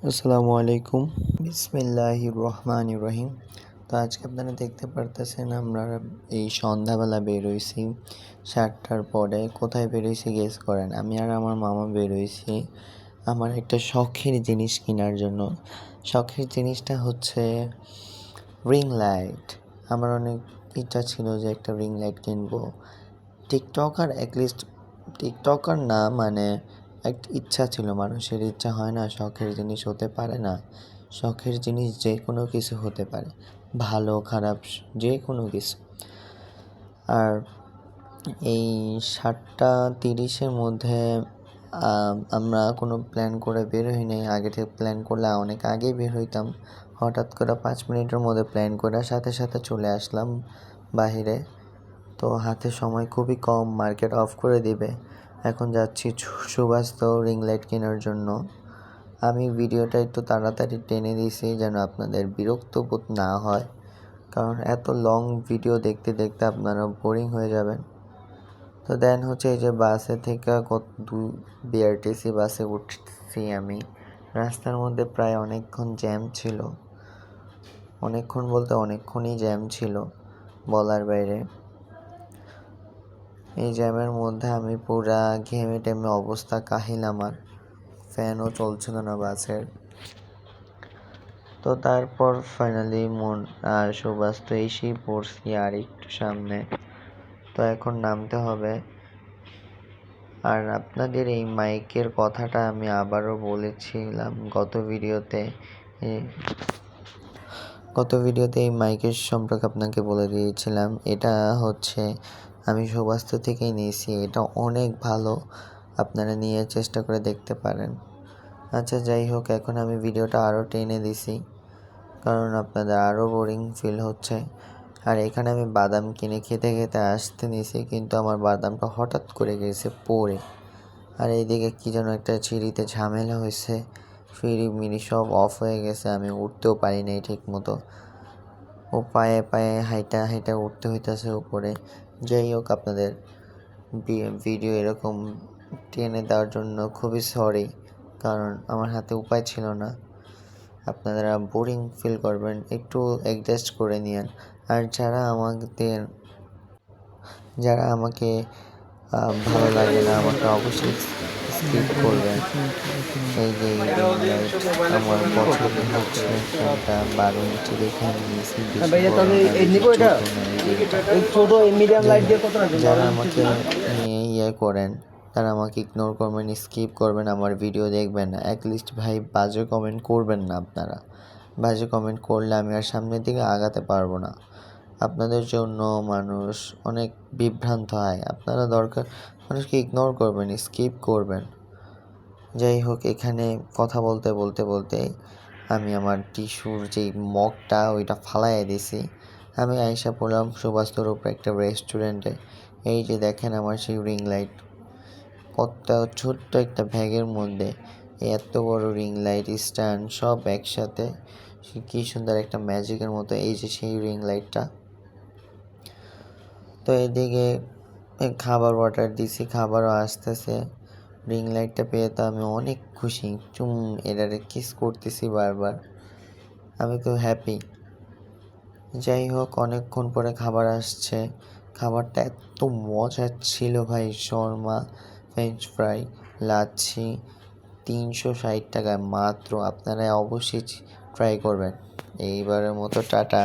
আসসালামু আলাইকুম। বিসমিল্লাহির রহমানির রহিম। তো আজকে আপনারা দেখতে পারতেছেন আমরা এই সন্ধ্যাবেলা বের হইছি 7টার পরে। কোথায় বের হইছি গেস করেন? আমি আর আমার মামা বের হইছি আমার একটা শখের জিনিস কেনার জন্য। শখের জিনিসটা হচ্ছে রিং লাইট। আমার অনেক ইচ্ছা ছিল যে একটা রিং লাইট কিনবো। টিকটকার না, মানে একটা ইচ্ছা ছিল, মানুষের ইচ্ছা হয় না, শখের জিনিস হতে পারে না। শখের জিনিস যে কোনো কিছু হতে পারে, ভালো খারাপ যে কোনো কিছু। আর এই 7:30-এর মধ্যে আমরা কোনো প্ল্যান করে বের হই নাই। আগে থেকে প্ল্যান করলে অনেক আগেই বের হইতাম। হঠাৎ করে 5 মিনিটের মধ্যে প্ল্যান করে সাথে সাথে চলে আসলাম বাহিরে। তো হাতে সময় খুবই কম, মার্কেট অফ করে দিবে। এখন যাচ্ছি সুবাস্ত রিং লাইট কেনার জন্য। আমি ভিডিওটা একটু তাড়াতাড়ি টেনে দিয়েছি যেন আপনাদের বিরক্ত বোধ না হয়, কারণ এত লং ভিডিও দেখতে দেখতে আপনারা বোরিং হয়ে যাবেন। তো দেন হচ্ছে এই যে বাসে থেকে বিআরটিসি বাসে উঠছি আমি। রাস্তার মধ্যে প্রায় অনেকক্ষণ জ্যাম ছিল, অনেকক্ষণ বলতে অনেকক্ষণই জ্যাম ছিল, বলার বাইরে। এই জ্যামের মধ্যে আমি পুরা ঘেমে টেমে অবস্থা কাহিল আমার, ফ্যানও চলছিল না বাসের। তো তারপর ফাইনালি সুবাস্ত এসেই পড়ছি আর একটু সামনে। তো এখন নামতে হবে। আর আপনাদের এই মাইকের কথাটা আমি আবারও বলেছিলাম গত ভিডিওতে এই মাইকের সম্পর্কে আপনাকে বলে দিয়েছিলাম। এটা হচ্ছে আমি সুবাস্ত থেকেই নিয়েছি, এটা অনেক ভালো, আপনারা নিয়ে চেষ্টা করে দেখতে পারেন। আচ্ছা যাই হোক, এখন আমি ভিডিওটা আরও টেনে দিছি কারণ আপনাদের আরও বোরিং ফিল হচ্ছে। আর এখানে আমি বাদাম কিনে খেতে খেতে আসতে নিছি, কিন্তু আমার বাদামটা হঠাৎ করে গেছে পড়ে। আর এইদিকে কী যেন একটা সিঁড়িতে ঝামেলা হয়েছে, সিঁড়ি মিড়ি সব অফ হয়ে গেছে, আমি উঠতেও পারি নাই ঠিক মতো। ও পায়ে পায়ে হাইটা হাইটা উঠতে হইতেছে উপরে। যাই হোক, আপনাদের ভিডিও এরকম টেনে দেওয়ার জন্য খুবই সরি, কারণ আমার হাতে উপায় ছিল না। আপনারা বোরিং ফিল করবেন, একটু অ্যাডজাস্ট করে নিন। আর যারা আমাকে ভালো লাগে না, আমাকে অবশ্যই স্কিপ করবেন। এই যে আমার পছন্দ হচ্ছে ফোনটা 12 ইঞ্চি দেখে আমি নিয়েছি, যারা আমাকে নিয়ে করেন তারা আমাকে ইগনোর করবেন, স্কিপ করবেন, আমার ভিডিও দেখবেন না। অ্যাটলিস্ট ভাই বাজে কমেন্ট করবেন না। আপনারা বাজে কমেন্ট করলে আমি আর সামনের দিকে আগাতে পারবো না। আপনাদের জন্য মানুষ অনেক বিভ্রান্ত হয়। আপনারা দরকার মানুষকে ইগনোর করবেন, স্কিপ করবেন। যাই হোক, এখানে কথা বলতে বলতে বলতে আমি আমার টিস্যুর যেই মগটা ওইটা ফালাইয়া দিছি। আমি আইসা পড়লাম সুবাস্তর উপরে একটা রেস্টুরেন্টে। এই যে দেখেন আমার সেই রিং লাইট, কত ছোট্ট একটা ব্যাগের মধ্যে এত বড় রিং লাইট স্ট্যান্ড সব একসাথে, কী সুন্দর একটা ম্যাজিকের মতো। এই যে সেই রিং লাইটটা। তো এদিকে খাবার অর্ডার দিছি, খাবারও আসতেছে। রিং লাইটটা পেয়ে তো আমি অনেক খুশি, এটারে কিস করতেছি বারবার, আমি তো হ্যাপি। যাই হোক, অনেকক্ষণ পরে খাবার আসছে। খাবারটা এত মজার ছিল ভাই, শর্মা, ফ্রেঞ্চ ফ্রাই, লাচ্ছি, 360 টাকায় মাত্র। আপনারা অবশ্যই ট্রাই করবেন। এইবারের মতো টাটা।